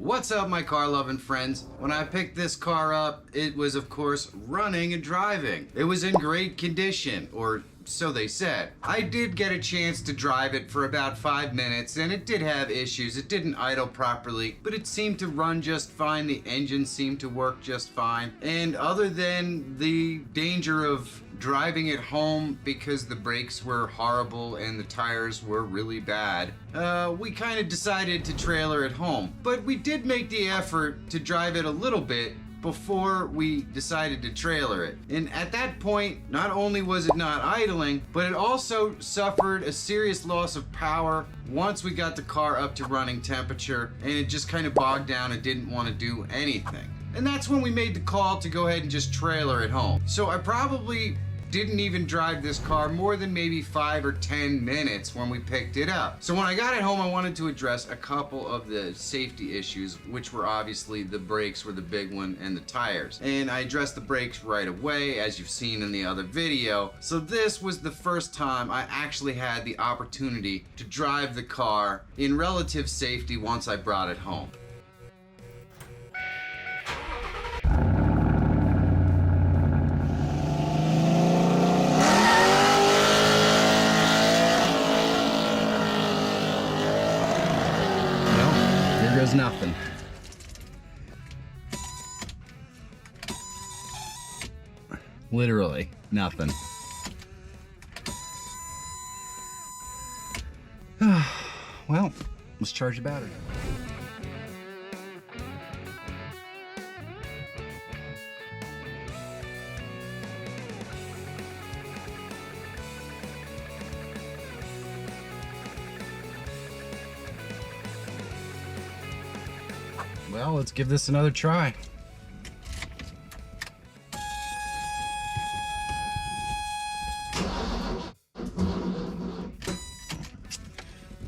What's up, my car loving friends? When I picked this car up, it was of course running and driving. It was in great condition, or so they said. I did get a chance to drive it for about 5 minutes, and it did have issues. It didn't idle properly, but it seemed to run just fine. The engine seemed to work just fine. And other than the danger of driving it home because the brakes were horrible and the tires were really bad, we kind of decided to trailer it home. But we did make the effort to drive it a little bit before we decided to trailer it. And at that point, not only was it not idling, but it also suffered a serious loss of power once we got the car up to running temperature, and it just kind of bogged down and didn't want to do anything. And that's when we made the call to go ahead and just trailer it home. So I probably didn't even drive this car more than maybe 5 or 10 minutes when we picked it up. So when I got it home, I wanted to address a couple of the safety issues, which were obviously the brakes were the big one and the tires. And I addressed the brakes right away, as you've seen in the other video. So this was the first time I actually had the opportunity to drive the car in relative safety once I brought it home. There's nothing. Literally nothing. Well, let's charge the battery. Well, let's give this another try.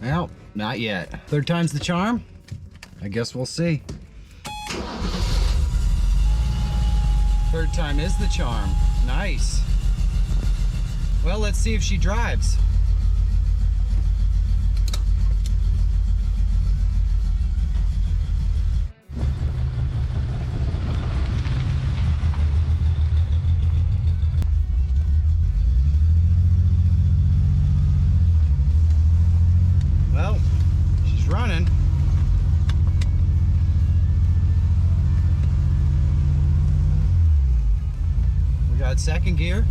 Well, not yet. Third time's the charm? I guess we'll see. Third time is the charm. Nice. Well, let's see if she drives. Running. We got second gear.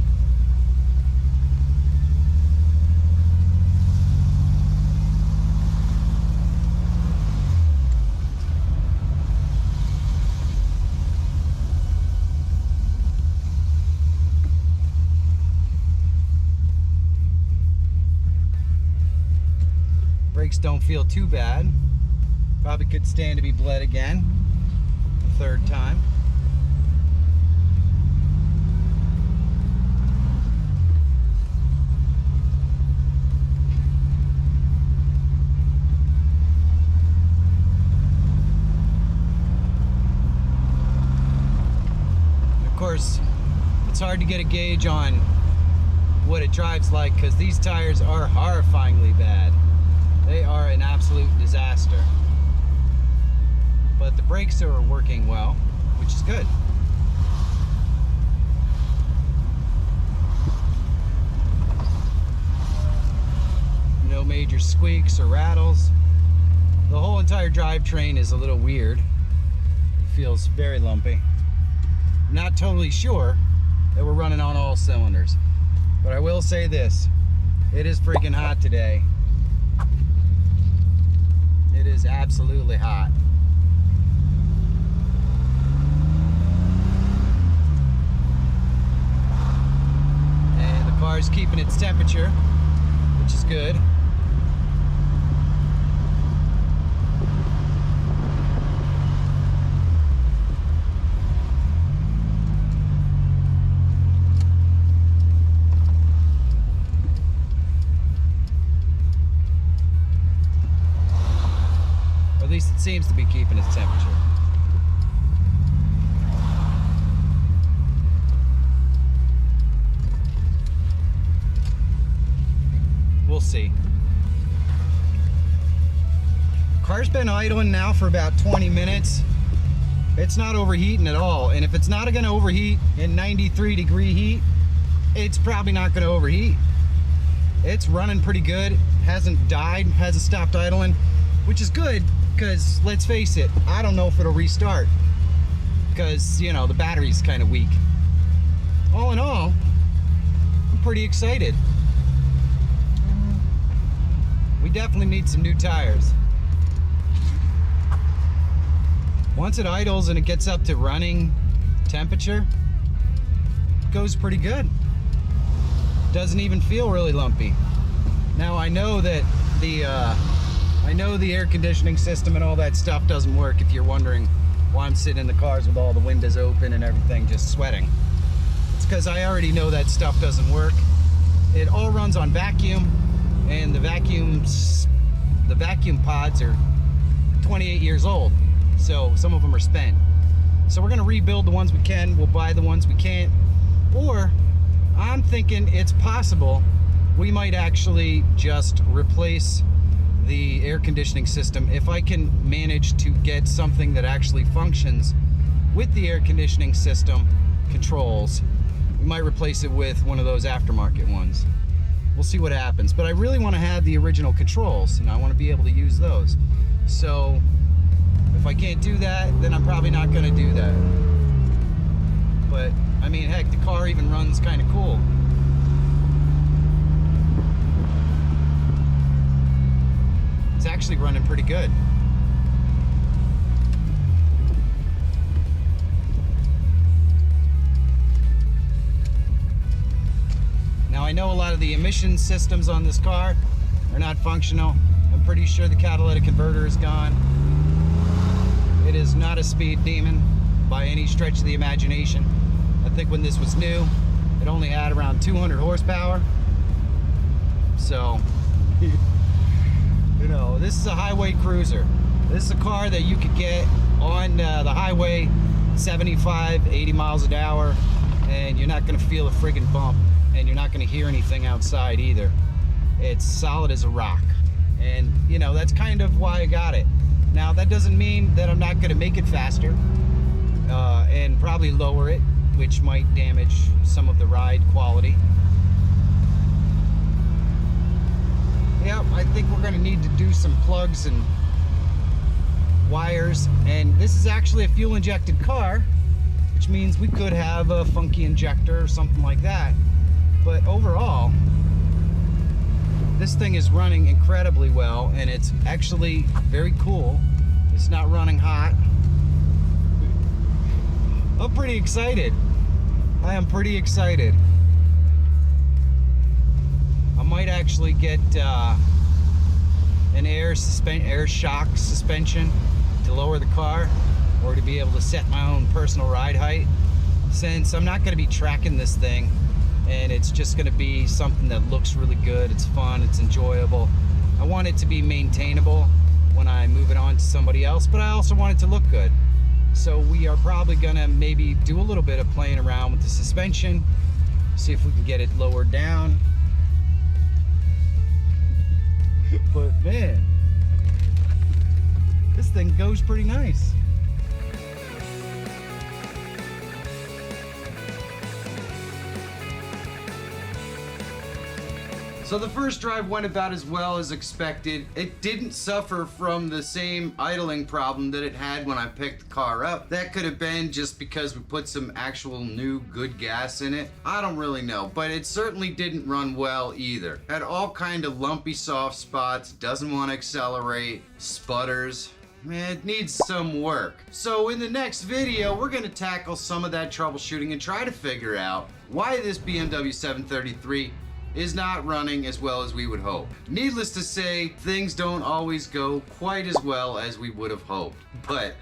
Brakes don't feel too bad. Probably could stand to be bled again. Third time. Of course, it's hard to get a gauge on what it drives like because these tires are horrifyingly bad. They are an absolute disaster. But the brakes are working well, which is good. No major squeaks or rattles. The whole entire drivetrain is a little weird. It feels very lumpy. I'm not totally sure that we're running on all cylinders. But I will say this, it is freaking hot today. It is absolutely hot. And the car is keeping its temperature, which is good. At least it seems to be keeping its temperature. We'll see. Car's been idling now for about 20 minutes. It's not overheating at all. And if it's not gonna overheat in 93-degree heat, it's probably not gonna overheat. It's running pretty good. Hasn't died, hasn't stopped idling, which is good because let's face it, I don't know if it'll restart because, you know, the battery's kind of weak. All in all, I'm pretty excited. We definitely need some new tires. Once it idles and it gets up to running temperature, it goes pretty good. Doesn't even feel really lumpy. Now I know that the air conditioning system and all that stuff doesn't work, if you're wondering why I'm sitting in the cars with all the windows open and everything just sweating. It's because I already know that stuff doesn't work. It all runs on vacuum, and the vacuum pods are 28 years old, so some of them are spent. So we're gonna rebuild the ones we can, we'll buy the ones we can't, or I'm thinking it's possible we might actually just replace the air conditioning system if I can manage to get something that actually functions with the air conditioning system controls. We might replace it with one of those aftermarket ones. We'll see what happens, but I really want to have the original controls and I want to be able to use those. So if I can't do that, then I'm probably not going to do that. But I mean, heck, the car even runs kind of cool. It's actually running pretty good. Now I know a lot of the emission systems on this car are not functional. I'm pretty sure the catalytic converter is gone. It is not a speed demon by any stretch of the imagination. I think when this was new, it only had around 200 horsepower. So, you know, this is a highway cruiser. This is a car that you could get on the highway 75, 80 miles an hour, and you're not gonna feel a friggin' bump, and you're not gonna hear anything outside either. It's solid as a rock. And, you know, that's kind of why I got it. Now, that doesn't mean that I'm not gonna make it faster, and probably lower it, which might damage some of the ride quality. Yep, I think we're going to need to do some plugs and wires, and this is actually a fuel injected car, which means we could have a funky injector or something like that. But overall, this thing is running incredibly well, and it's actually very cool. It's not running hot. I'm pretty excited. I am pretty excited. I might actually get an air shock suspension to lower the car, or to be able to set my own personal ride height, since I'm not going to be tracking this thing, and it's just going to be something that looks really good. It's fun, it's enjoyable. I want it to be maintainable when I move it on to somebody else, but I also want it to look good. So we are probably gonna maybe do a little bit of playing around with the suspension, see if we can get it lowered down. But man, this thing goes pretty nice. So the first drive went about as well as expected. It didn't suffer from the same idling problem that it had when I picked the car up. That could have been just because we put some actual new good gas in it. I don't really know, but it certainly didn't run well either. Had all kind of lumpy soft spots, doesn't want to accelerate, sputters. Man, it needs some work. So in the next video, we're gonna tackle some of that troubleshooting and try to figure out why this BMW 733 is not running as well as we would hope. Needless to say, things don't always go quite as well as we would have hoped, but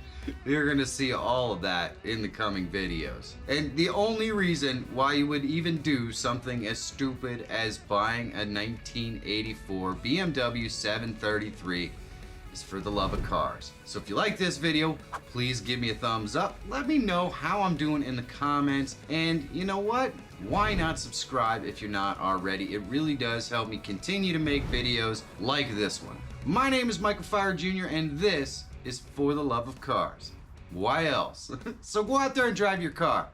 you're gonna see all of that in the coming videos. And the only reason why you would even do something as stupid as buying a 1984 BMW 733 is for the love of cars. So if you like this video, please give me a thumbs up. Let me know how I'm doing in the comments. And you know what? Why not subscribe if you're not already? It really does help me continue to make videos like this one. My name is Michael Fire Jr. and this is For the Love of Cars. Why else? So go out there and drive your car.